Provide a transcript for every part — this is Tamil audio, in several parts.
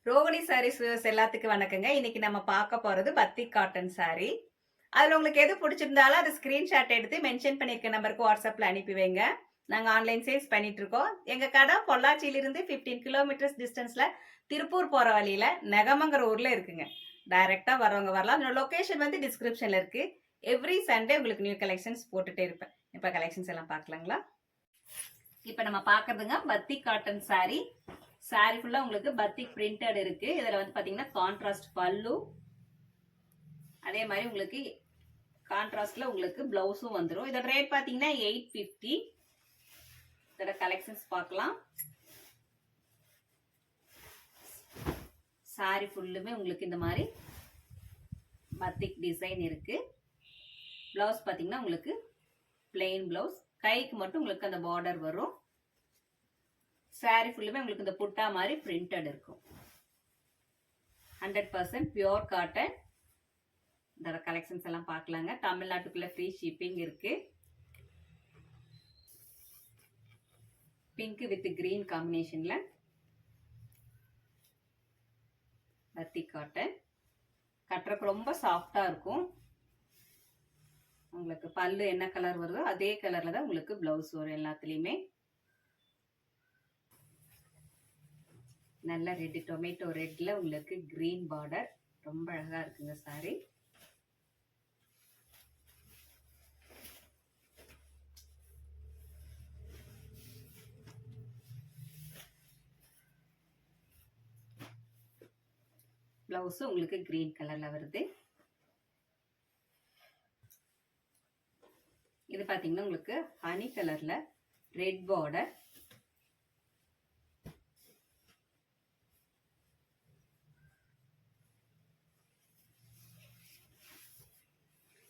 ரோகிணி சாரீஸ் வியூவர்ஸ் எல்லாத்துக்கும் வணக்கங்க. இன்னைக்கு நம்ம பார்க்க போறது பத்திக் காட்டன் சாரி. அதுல உங்களுக்கு எது பிடிச்சிருந்தாலும் அது ஸ்கிரீன்ஷாட் எடுத்து மென்ஷன் பண்ணிருக்க நம்பருக்கு வாட்ஸ்அப்ல அனுப்பி வைங்க. நாங்க ஆன்லைன் சேல்ஸ் பண்ணிட்டு இருக்கோம். எங்க கடை பொள்ளாச்சியிலிருந்து 15 கிலோமீட்டர்ஸ் டிஸ்டன்ஸ்ல திருப்பூர் போற வழியில நெகமங்கிற ஊர்ல இருக்குங்க. டைரக்டா வரவங்க வரலாம். அதோட லொகேஷன் வந்து டிஸ்கிரிப்ஷன்ல இருக்கு. எவ்ரி சண்டே உங்களுக்கு நியூ கலெக்ஷன்ஸ் போட்டுட்டே இருப்பேன். இப்ப கலெக்ஷன்ஸ் எல்லாம் பார்க்கலாங்களா? இப்ப நம்ம பாக்குறதுங்க பத்திக் காட்டன் சாரி. சாரி ஃபுல்லா உங்களுக்கு பத்திக் பிரிண்டட் இருக்கு. இதுல வந்து பாத்தீங்கன்னா கான்ட்ராஸ்ட் பல்லு, அதே மாதிரி உங்களுக்கு கான்ட்ராஸ்ட்ல உங்களுக்கு பிளவுஸும் வந்துடும். இதோட ரேட் பாத்தீங்கன்னா 850. இதோட கலெக்ஷன்ஸ் பார்க்கலாம். சாரி ஃபுல்லுமே உங்களுக்கு இந்த மாதிரி பத்திக் டிசைன் இருக்கு. பிளவுஸ் பாத்தீங்கன்னா உங்களுக்கு பிளெயின் பிளவுஸ், கைக்கு மட்டும் உங்களுக்கு அந்த பார்டர் வரும். சாரி ஃபுல்லுமே உங்களுக்கு இந்த புட்டா மாதிரி பிரிண்டட் இருக்கும். 100% பியூர் காட்டன். இதோட கலெக்ஷன்ஸ் எல்லாம் பார்க்கலாங்க. தமிழ்நாட்டுக்குள்ள ஃப்ரீ ஷிப்பிங் இருக்கு. பிங்க் வித் கிரீன் காம்பினேஷன்ல பத்திக் காட்டன். கட்டுறதுக்கு ரொம்ப சாஃப்டா இருக்கும். உங்களுக்கு பல்லு என்ன கலர் வருதோ அதே கலர்ல தான் உங்களுக்கு பிளவுஸ் வரும். எல்லாத்துலயுமே நல்ல ரெட், டொமேட்டோ ரெட்ல உங்களுக்கு கிரீன் பார்டர். ரொம்ப அழகா இருக்குங்க சாரி. பிளவுஸ் உங்களுக்கு கிரீன் கலர்ல வருது. இது பாத்தீங்கன்னா உங்களுக்கு ஹனி கலர்ல ரெட் பார்டர்.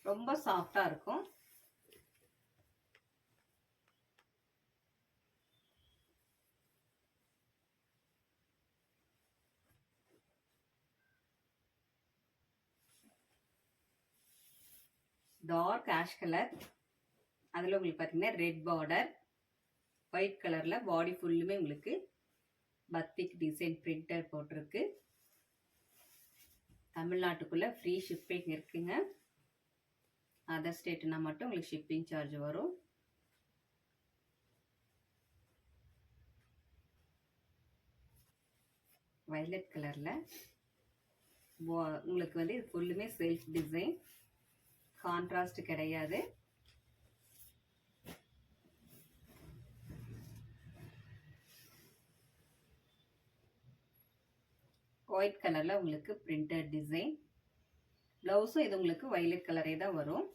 ரொம்ப சாஃப்டா இருக்கும். Dark ash colour. அதுல உங்களுக்கு பாத்தீங்கன்னா ரெட் பார்டர், ஒயிட் கலர்ல பாடி ஃபுல்லுமே உங்களுக்கு பத்திக் டிசைன் பிரிண்டர் போட்டிருக்கு. தமிழ்நாட்டுக்குள்ள ஃப்ரீ ஷிப்பிங் இருக்குங்க. அதர் ஸ்டேட்னா மட்டும் உங்களுக்கு ஷிப்பிங் சார்ஜ் வரும். வயலட் கலர்ல உங்களுக்கு வந்து இது ஃபுல்லுமே செல்ஃப் டிசைன், கான்ட்ராஸ்ட் கிடையாது. ஒயிட் கலர்ல உங்களுக்கு பிரிண்டட் டிசைன். பிளவுஸும் இது உங்களுக்கு வயலட் கலரே தான் வரும்.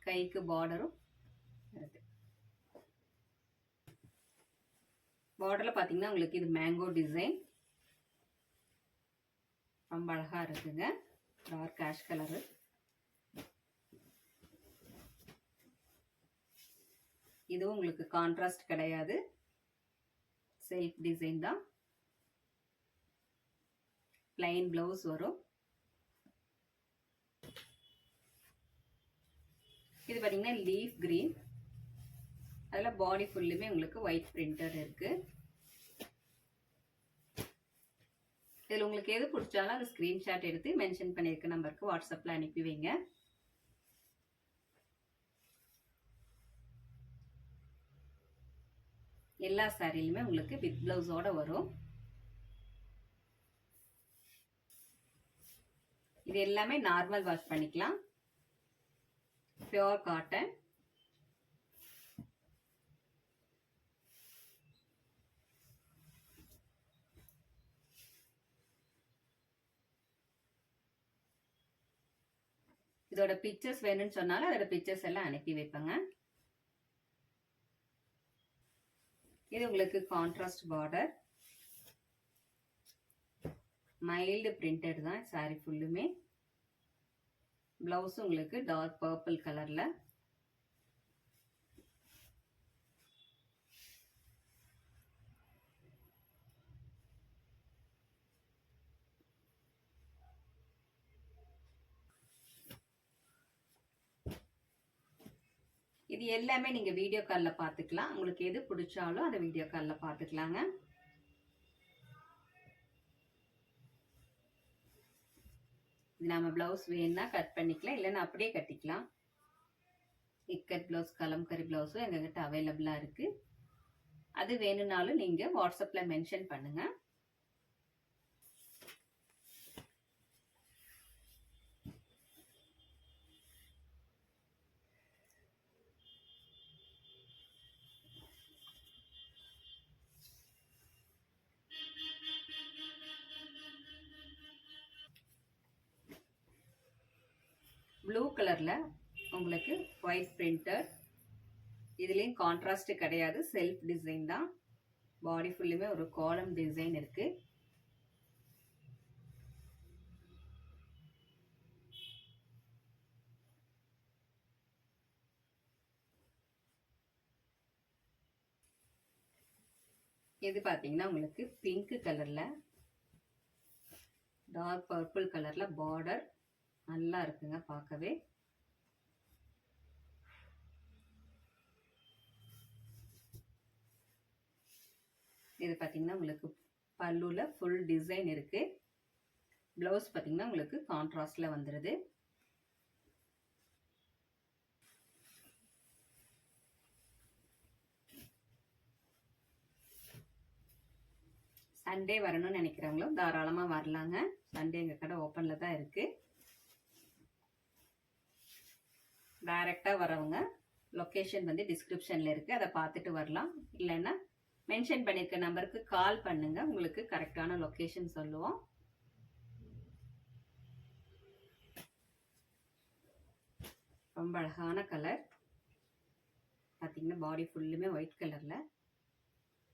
கைக்கு பார்டரும் வருது. பார்டர்ல பாத்தீங்கன்னா உங்களுக்கு இது மேங்கோ டிசைன். ரொம்ப அழகா இருக்குங்க. Dark ash colour. இதுவும் உங்களுக்கு கான்ட்ராஸ்ட் கிடையாது, செல்ஃப் டிசைன் தான். பிளைன் பிளவுஸ் வரும். இது பாத்தீங்கன்னா லீஃப் கிரீன். அதுல பாடி ஃபுல்லுமே உங்களுக்கு ஒயிட் பிரிண்டட் இருக்கு. இதுல உங்களுக்கு எது பிடிச்சாலும் அது ஸ்கிரீன்ஷாட் எடுத்து மென்ஷன் பண்ணிருக்க நம்பருக்கு வாட்ஸ்அப்ல அனுப்பி வைங்க. எல்லா சாரிலுமே உங்களுக்கு வித் பிளவுஸோட வரும். இது எல்லாமே நார்மல் வாஷ் பண்ணிக்கலாம். Pure cotton. இதோட பிக்சர்ஸ் வேணும்னு சொன்னாலும் அதோட பிக்சர்ஸ் எல்லாம் அனுப்பி வைப்பேங்க. இது உங்களுக்கு கான்ட்ராஸ்ட் பார்டர், மைல்டு பிரிண்டட் தான் சாரி ஃபுல்லுமே. பிளவுஸ் உங்களுக்கு டார்க் பர்பிள் கலர்ல. இது எல்லாமே நீங்க வீடியோ கால்ல பாத்துக்கலாம். உங்களுக்கு எது பிடிச்சாலும் அதை வீடியோ கால்ல பாத்துக்கலாங்க. இது நம்ம ப்ளவுஸ் வேணும்னா கட் பண்ணிக்கலாம், இல்லைன்னா அப்படியே கட்டிக்கலாம். இக்கட் ப்ளவுஸ், கலம்கரி ப்ளவுஸும் எங்ககிட்ட அவைலபிளாக இருக்குது. அது வேணும்னாலும் நீங்கள் வாட்ஸ்அப்பில் மென்ஷன் பண்ணுங்கள். ப்ளூ கலரில் உங்களுக்கு ஒயிட் பிரிண்டட், இதுலேயும் கான்ட்ராஸ்ட் கிடையாது, செல்ஃப் டிசைன் தான். பாடி ஃபுல்லுமே ஒரு காலம் டிசைன் இருக்கு. இது பார்த்தீங்கன்னா உங்களுக்கு பிங்க் கலர்ல டார்க் பர்பிள் கலர்ல பார்டர் நல்லா இருக்குங்க பார்க்கவே. இது பார்த்தீங்கன்னா உங்களுக்கு பல்லுல ஃபுல் டிசைன் இருக்கு. பிளவுஸ் பார்த்தீங்கன்னா உங்களுக்கு கான்ட்ராஸ்ட்ல வந்துருது. சண்டே வரணும்னு நினைக்கிறவங்களும் தாராளமா வரலாங்க. சண்டே எங்க கடை ஓப்பன்ல தான் இருக்கு. டைரக்டா வரவங்க லொகேஷன் வந்து டிஸ்கிரிப்ஷன்ல இருக்கு, அதை பார்த்துட்டு வரலாம். இல்லைன்னா மென்ஷன் பண்ணிருக்க நம்பருக்கு கால் பண்ணுங்க, உங்களுக்கு கரெக்டான லொகேஷன் சொல்லுவோம். ரொம்ப அழகான கலர் பார்த்தீங்கன்னா, பாடி ஃபுல்லுமே ஒயிட் கலர்ல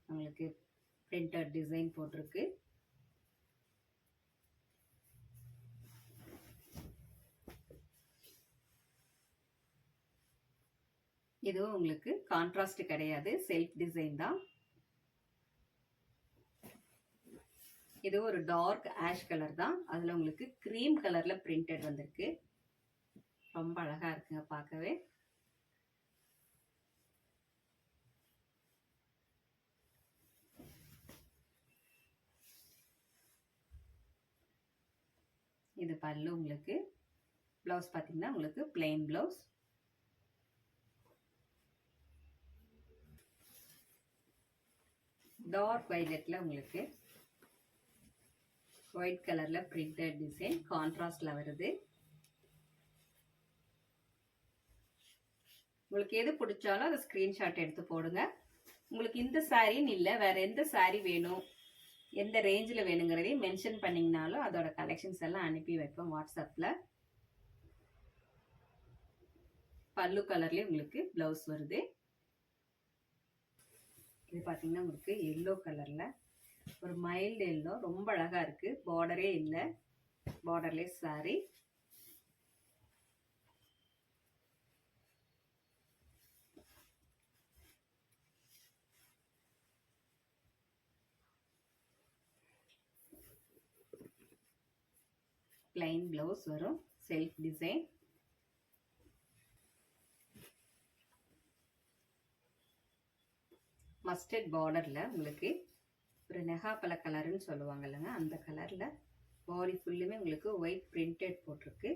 உங்களுக்கு பிரிண்டட் டிசைன் போட்டிருக்கு. இதுவும் உங்களுக்கு கான்ட்ராஸ்ட் கிடையாது, செல்ஃப் டிசைன் தான். இது ஒரு டார்க் ஆஷ் கலர் தான், அதுல உங்களுக்கு கிரீம் கலர்ல பிரிண்டட் வந்திருக்கு. ரொம்ப அழகா இருக்குங்க பார்க்கவே. இது பல்லு. உங்களுக்கு பிளவுஸ் பார்த்தீங்கன்னா உங்களுக்கு பிளெயின் பிளவுஸ். டார்க் வைலட்ல உங்களுக்கு ஒயிட் கலர்ல பிரிண்டட் டிசைன் கான்ட்ராஸ்ட்ல வருது. உங்களுக்கு எது பிடிச்சாலும் அதை ஸ்கிரீன்ஷாட் எடுத்து போடுங்க. உங்களுக்கு இந்த சாரின்னு இல்லை, வேற எந்த சாரி வேணும், எந்த ரேஞ்சில் வேணுங்கிறதையும் மென்ஷன் பண்ணிங்கனாலும் அதோட கலெக்ஷன்ஸ் எல்லாம் அனுப்பி வைப்போம் வாட்ஸ்அப்பில். பல்லு கலர்லேயே உங்களுக்கு ப்ளவுஸ் வருது. இது பார்த்தீங்கன்னா உங்களுக்கு எல்லோ கலரில் ஒரு மைல்டு எல்லோ, ரொம்ப அழகாக இருக்குது. பார்டரே இல்லை, பார்டர்லெஸ் சாரி. பிளைன் பிளவுஸ் வரும், செல்ஃப் டிசைன். மஸ்டர்ட் பார்டர்ல உங்களுக்கு ஒரு நெகாப்பழ கலர்னு சொல்லுவாங்க இல்லைங்க, அந்த கலர்ல பாடி ஃபுல்லுமே உங்களுக்கு ஒயிட் பிரிண்டட் போட்டிருக்கு.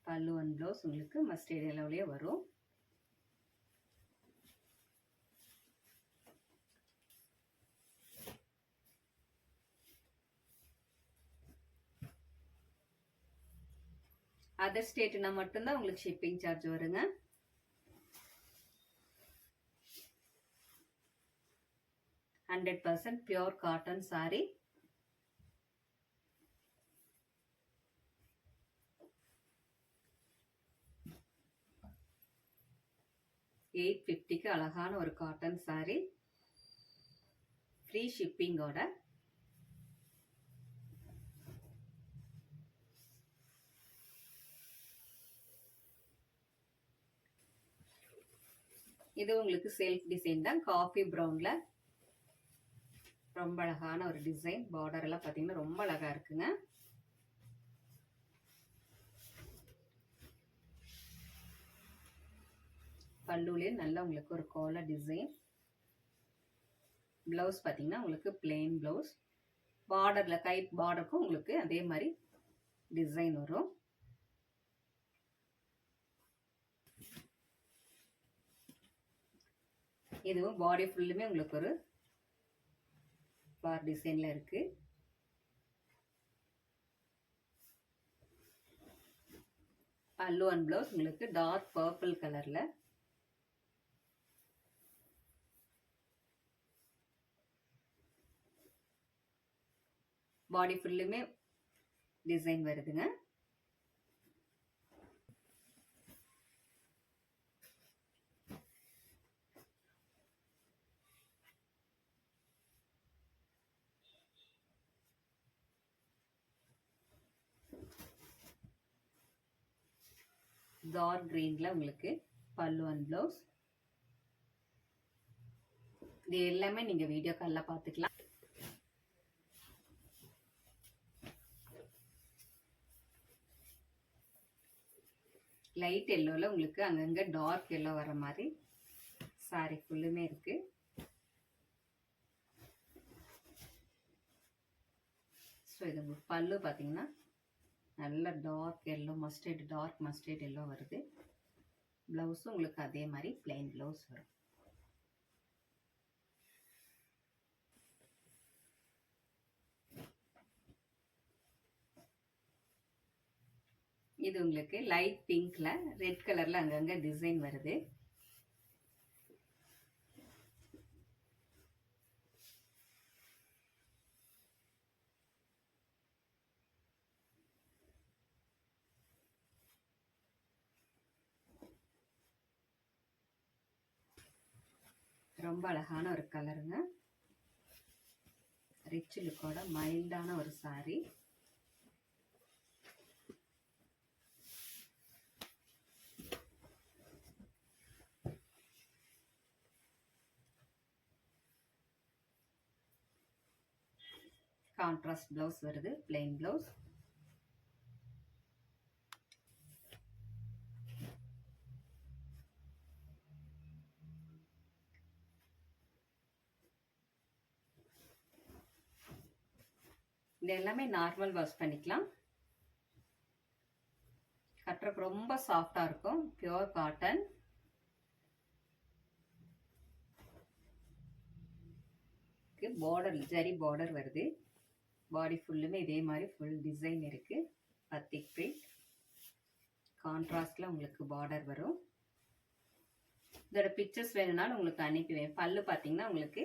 பல்லு அண்ட் ப்ளவுஸ் உங்களுக்கு மஸ்டர்ட் எல்லோலயே வரும். அதர் ஸ்டேட்னா மட்டும்தான் உங்களுக்கு ஷிப்பிங் சார்ஜ் வருங்க. $100% பியூர் காட்டன் சாரி. $850 அழகான ஒரு காட்டன் சாரி, ஃப்ரீ ஷிப்பிங்கோட. இது உங்களுக்கு செல்ஃப் டிசைன் தான், காஃபி ப்ரௌன்ல ரொம்ப அழகான ஒரு டிசைன். பார்டர் எல்லாம் பார்த்தீங்கன்னா ரொம்ப அழகா இருக்குங்க. பல்லுலேயே நல்லா உங்களுக்கு ஒரு கோலா டிசைன். ப்ளவுஸ் பார்த்தீங்கன்னா உங்களுக்கு பிளெயின் ப்ளவுஸ், பார்டரில் கை பார்டருக்கும் உங்களுக்கு அதே மாதிரி டிசைன் வரும். இதுவும் பாடி ஃபுல்லுமே உங்களுக்கு ஒரு ஃப்ளார் டிசைனில் இருக்கு. பல்லு அண்ட் ப்ளவுஸ் உங்களுக்கு டார்க் பர்பிள் கலரில். பாடி ஃபுல்லுமே டிசைன் வருதுங்க. டார்க் கிரீன்ல உங்களுக்கு பல்லு அண்ட் ப்ளவுஸ். இது எல்லாமே நீங்க வீடியோ கால்ல பார்த்துக்கலாம். லைட் எல்லோவில் உங்களுக்கு அங்கங்கே டார்க் எல்லோ வர மாதிரி சாரி ஃபுல்லுமே இருக்கு. ஸோ இது உங்களுக்கு பல்லு பார்த்தீங்கன்னா நல்ல dark yellow, dark mustard yellow வருது. ப்ளவுஸும் உங்களுக்கு அதே மாதிரி பிளெயின் ப்ளவுஸ் வரும். இது உங்களுக்கு லைட் பிங்க்ல ரெட் கலர்ல அங்கங்க டிசைன் வருது. ரொம்ப அழகான ஒரு கலருங்க. ரிச் லுக்கோட மைல்டான ஒரு சாரி. கான்ட்ராஸ்ட் பிளவுஸ் வருது, பிளெயின் பிளவுஸ். இது எல்லாமே நார்மல் வாஷ் பண்ணிக்கலாம். கட்டுறதுக்கு ரொம்ப சாஃப்டா இருக்கும். Pure cotton. Border zari border வருது. பாடி ஃபுல்லுமே இதே மாதிரி ஃபுல் டிசைன் இருக்கு. பத்திக் பிரிண்ட் கான்ட்ராஸ்ட்ல உங்களுக்கு பார்டர் வரும். இதோட பிக்சர்ஸ் வேணும்னாலும் உங்களுக்கு அனுப்பிவேன். பல்லு பார்த்தீங்கன்னா உங்களுக்கு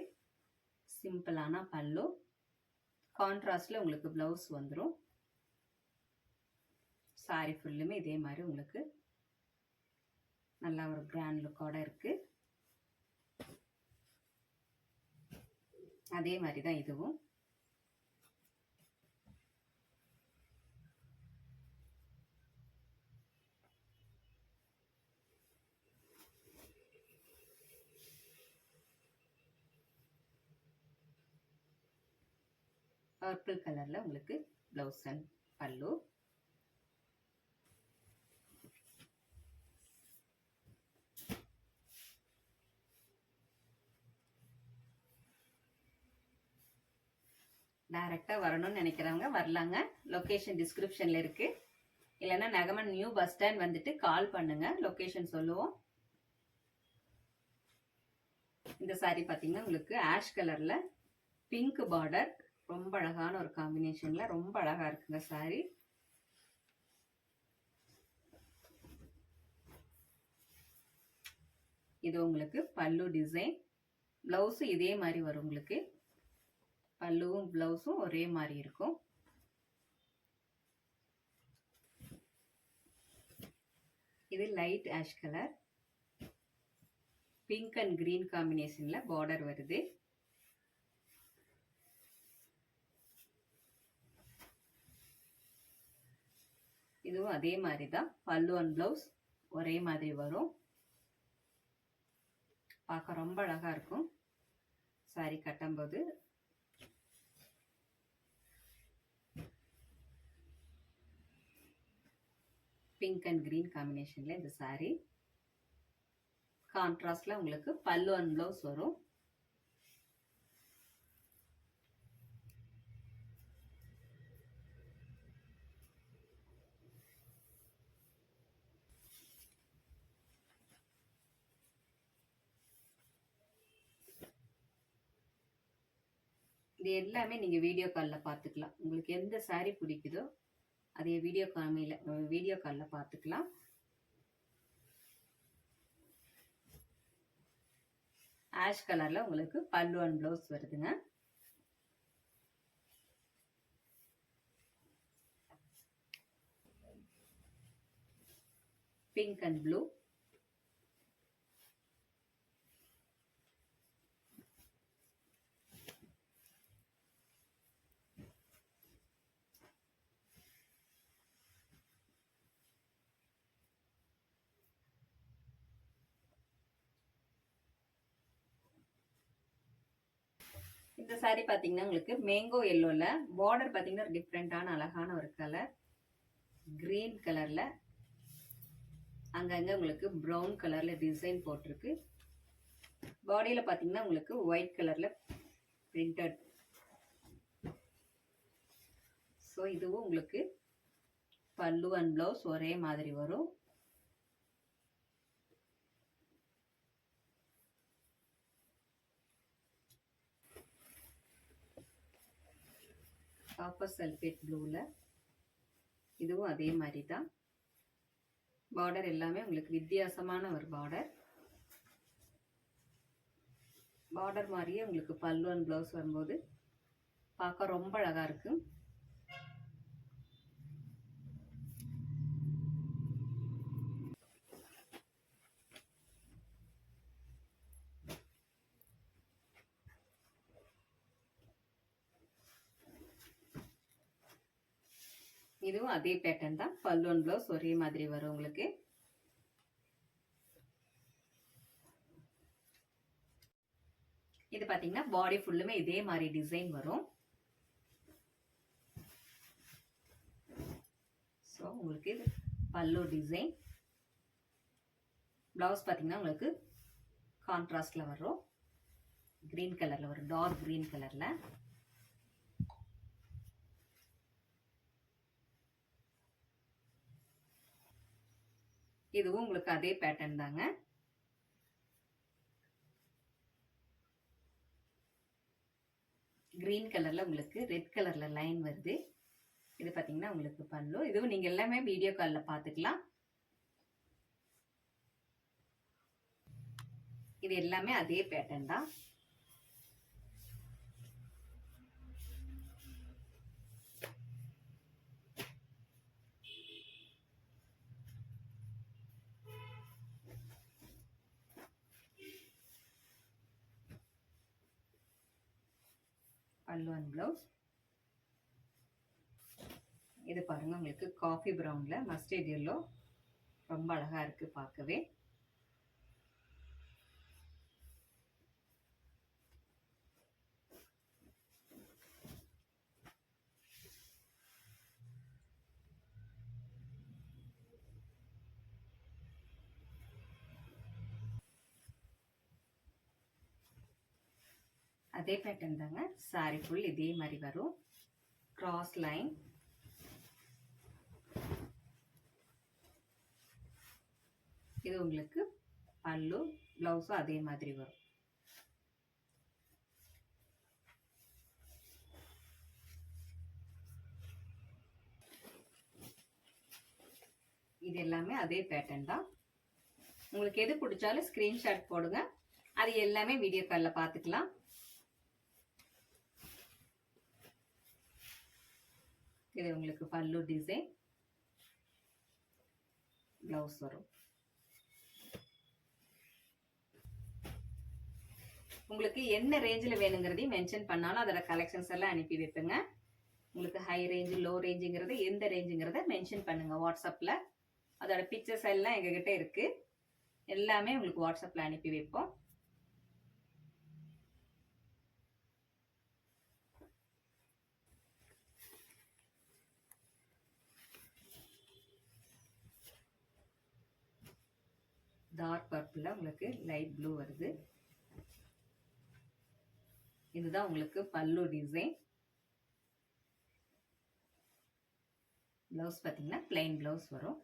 சிம்பிளான பல்லு. கான்ட்ராஸ்ட்ல உங்களுக்கு பிளவுஸ் வந்துடும். சாரி ஃபுல்லுமே இதே மாதிரி உங்களுக்கு நல்லா ஒரு கிராண்ட் லுக்கோட இருக்கு. அதே மாதிரி தான் இதுவும். பர்பிள் கலர்ல உங்களுக்கு பிளவுஸ் அண்ட் பல்லு. டைரக்டா வரணும்னு நினைக்கிறவங்க வரலாங்க. லொகேஷன் டிஸ்கிரிப்ஷன்ல இருக்கு. இல்லைன்னா நகமன் நியூ பஸ் ஸ்டாண்ட் வந்துட்டு கால் பண்ணுங்க, லொகேஷன் சொல்லுவோம். இந்த சாரி பாத்தீங்கன்னா உங்களுக்கு ஆஷ் கலர்ல பிங்க் பார்டர், ரொம்ப அழகான ஒரு காம்பினேஷன்ல ரொம்ப அழகா இருக்குங்க சாரி. இது உங்களுக்கு பல்லு டிசைன். பிளவுஸ் இதே மாதிரி வரும். உங்களுக்கு பல்லுவும் பிளவுஸும் ஒரே மாதிரி இருக்கும். இது light ash colour, pink and green காம்பினேஷன்ல பார்டர் வருது. இதுவும் அதே மாதிரி தான். பல்லு அண்ட் பிளவுஸ் ஒரே மாதிரி வரும். பார்க்க ரொம்ப அழகா இருக்கும் சாரி கட்டும்போது. பிங்க் அண்ட் கிரீன் காம்பினேஷன்ல இந்த சாரி. கான்ட்ராஸ்ட்ல உங்களுக்கு பல்லு அண்ட் பிளவுஸ் வரும். இது எல்லாமே நீங்கள் வீடியோ காலில் பார்த்துக்கலாம். உங்களுக்கு எந்த சாரீ பிடிக்குதோ அதே வீடியோ காலில் பார்த்துக்கலாம். ஆஷ் கலரில் உங்களுக்கு பல்லு அண்ட் ப்ளவுஸ் வருதுங்க. Pink and blue. இந்த சாரி பார்த்தீங்கன்னா உங்களுக்கு மேங்கோ எல்லோல பார்டர் பார்த்தீங்கன்னா டிஃப்ரெண்டான அழகான ஒரு கலர். கிரீன் கலர்ல அங்கங்க உங்களுக்கு ப்ரௌன் கலர்ல டிசைன் போட்டிருக்கு. பாடியில பார்த்தீங்கன்னா உங்களுக்கு ஒயிட் கலர்ல பிரிண்டட். ஸோ இதுவும் உங்களுக்கு பல்லு அண்ட் ப்ளவுஸ் ஒரே மாதிரி வரும். காப்பர் சல்ஃபேட் ப்ளூல இதுவும் அதே மாதிரி தான். பார்டர் எல்லாமே உங்களுக்கு வித்தியாசமான ஒரு பார்டர் மாதிரியே உங்களுக்கு பல்லு அண்ட் ப்ளவுஸ் வரும்போது பார்க்க ரொம்ப அழகா இருக்கு. இதுவும் அதே பேட்டர்ன் தான். பல்லு அண்ட் ப்ளவுஸ் ஒரே மாதிரி வரும் உங்களுக்கு. இது பாத்தீங்கன்னா பாடி ஃபுல்லுமே இதே மாதிரி டிசைன் வரும். ஸோ உங்களுக்கு இது பல்லு டிசைன். பிளவுஸ் பாத்தீங்கன்னா உங்களுக்கு கான்ட்ராஸ்ட்ல வரும். கிரீன் கலர்ல வரும், டார்க் கிரீன் கலர்ல. இதுவும் உங்களுக்கு அதே பேட்டர்ன் தாங்க. கிரீன் கலர்ல உங்களுக்கு ரெட் கலர்ல லைன் வருது. இது பாத்தீங்கன்னா உங்களுக்கு பல்லு. இதுவும் நீங்க எல்லாமே வீடியோ கால்ல பாத்துக்கலாம். இது எல்லாமே அதே பேட்டர்ன் தான். பல்லு அண்ட் ப்ளவுஸ். இது பாருங்க உங்களுக்கு காஃபி ப்ரௌன்ல மஸ்டர்ட் எல்லோ ரொம்ப அழகா இருக்கு பார்க்கவே. அதே பேட்டர்ன் தாங்க. சாரி ஃபுல் இதே மாதிரி வரும். Cross line. இது உங்களுக்கு பல்லு, பிளவுஸும் அதே மாதிரி வரும். இது எல்லாமே அதே பேட்டர்ன் தான். உங்களுக்கு எது பிடிச்சாலும் ஸ்கிரீன்ஷாட் போடுங்க. அது எல்லாமே வீடியோ கால்ல பார்த்துக்கலாம். இது உங்களுக்கு பல்லு டிசைன், பிளவுஸ் வரும். உங்களுக்கு என்ன ரேஞ்சில் வேணுங்கிறதையும் மென்ஷன் பண்ணாலும் அதோட கலெக்ஷன்ஸ் எல்லாம் அனுப்பி வைப்பேங்க. உங்களுக்கு ஹை ரேஞ்சு, லோ ரேஞ்சுங்கிறது எந்த ரேஞ்சுங்கிறத மென்ஷன் பண்ணுங்க வாட்ஸ்அப்பில். அதோட பிக்சர்ஸ் எல்லாம் எங்ககிட்ட இருக்கு. எல்லாமே உங்களுக்கு வாட்ஸ்அப்பில் அனுப்பி வைப்போம். டார்க் பர்பிள் உங்களுக்கு லைட் ப்ளூ வருது. இதுதான் உங்களுக்கு பல்லு டிசைன். பிளவுஸ் பார்த்தீங்கன்னா பிளைன் பிளவுஸ் வரும்.